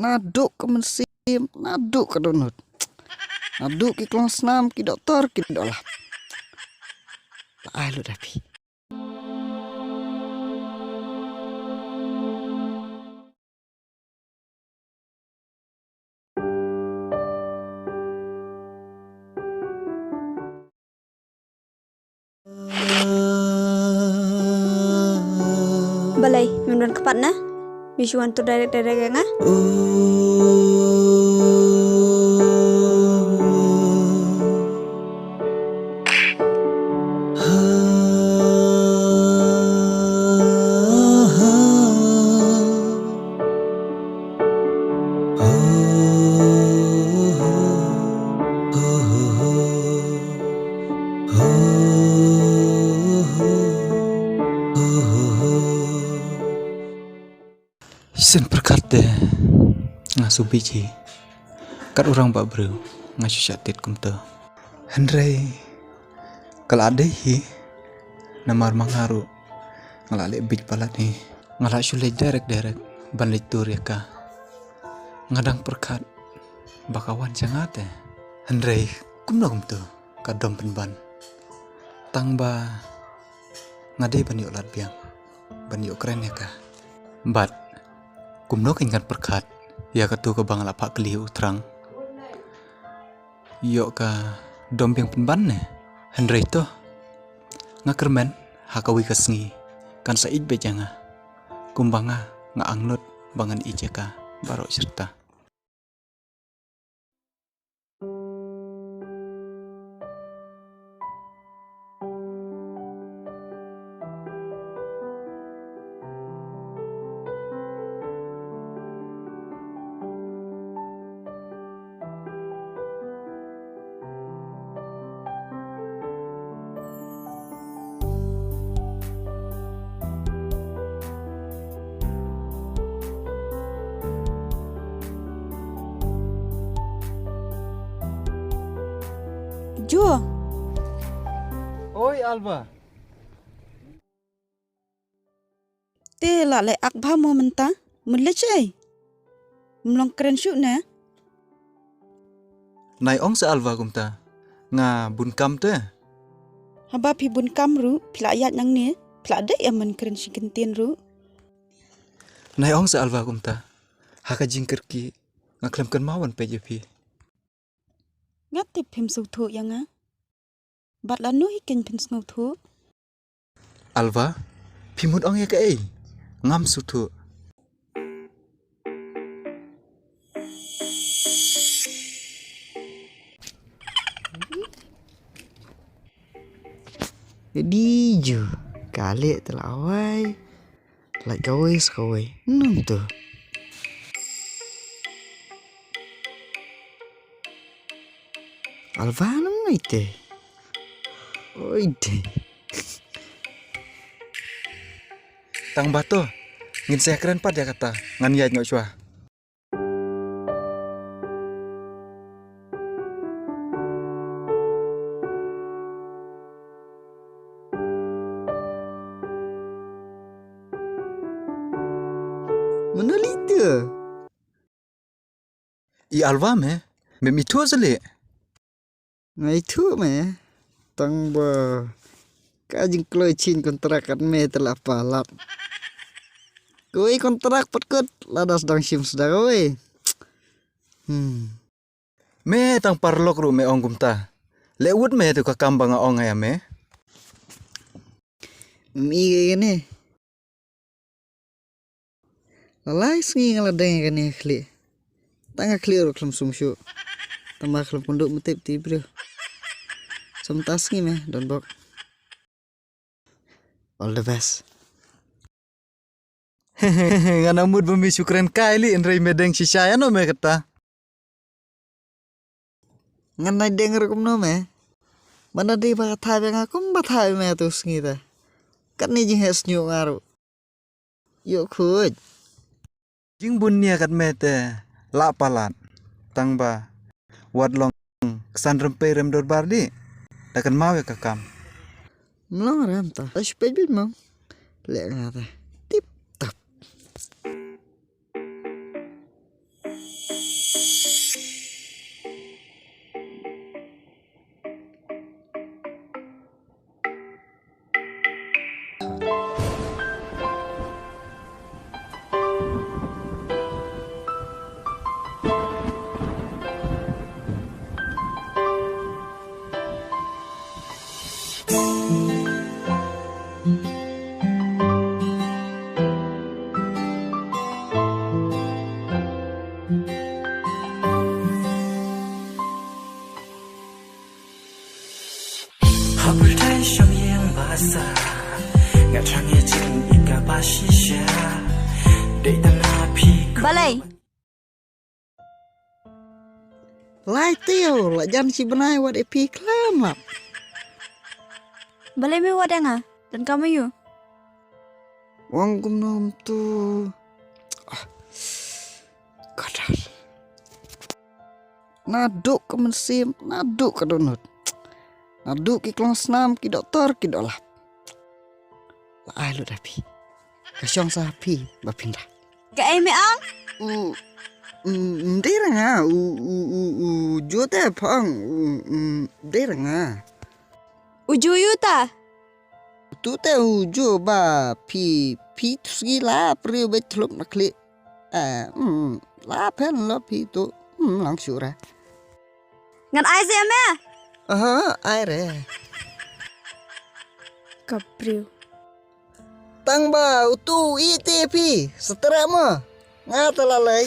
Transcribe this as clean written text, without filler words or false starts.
Naduk ke mesim, naduk ke donut. Naduk ke kelas 6, ke doktor, ke dolah. Lah lu tapi. Balai, memang kepat na? Bisuan tu direct nga? Sen perkata ngasu biji kat orang bak bro ngasu syatit kumta Hendrai kalau ada hi namar mangaru ngalak lebih palat ni ngalak sulai derek ban litur ya ka ngadang perkat bakawan sangat Hendrai kumna kumta kadom penban tang ba ngade ban yuk lat biang ban yuk keren ya ka bat kumno ingat perkat ya katu ke bang lapak keliu terang yok ka dompeng penban ne Hendrai to ngakermen hakawi kasngi kan said bejanga kumbanga nga angnut bangan ijeka barok serta Jo, Oi Alva. te la le akba mo menta, mulai cai. Melong keren syuk na? nai ong se alva kumta nga bun kam te Haba pibun kamru, pila ayat nang ni, pila ada yang men keren si kentin ru. nai ong se alva kumta haka jingker ki ngaklem kan mawan PJP Ngatip pim suthu yang nga. Bat lanu hikin pim suthu. Alva pimut ong ya ka ngam sutu Jadi je kalik telawai. Like kawai. Nung tu. Alva nung ite. Oi deh. tang bato ngin saya keren pad ya kata ngan ya nyok chua Mana liter? i alva me itu sele Ngai tu me. Tang ba. Kajing kloi chin kontrak kan me telah palap. Koi kontrak patkut ladas dang sim sedar oi. me tang parlok ru me ong kumta lewut me tu ka kambang ong ya me Mi ni. Lalai sengi ngaladang kan ni kli. Tanga kli ro klum sumsyu. Tambah klum punduk metip ti bro. Semtas ngi me don bok. All the best. ngana mud bumi syukren kaili Hendrai medeng sisaya no me kata Ngan nai denger kum no me. Mana di ba thai bang akum ba thai me tu sengi ta. Kan ni jing hes nyu ngaru. Yo khuj. jing bunnia kat me te la palat tang ba wadlong kesan rempe rem dor bardi dakan mau ya kakam Melong ram ta. Aspek bit mong. Lek ngata. Tip tap. ngã trăng nghe chừng in cả ba shisha để ta na pi Balai. Lai teo la jan si benai wat epi klam lap. Balai mi wadanga dan kamu yu. Wang gumnom tu kadar. Naduk ke mesim, naduk ke donut. Naduk ki klong senam ki doktor ki dolap. Lai lu dapi. Kasyong sapi bapindah. Ka ai me ang. Đây là ngà chúa tè phong đây là ngà Uju yu ta. tu tè chúa ba pi tuski la priu bet thlop nakli la pen la pi tu lang syura Ngan ai se me? ai re Kapriu. tang ba tu ite pi setera mo nga talalay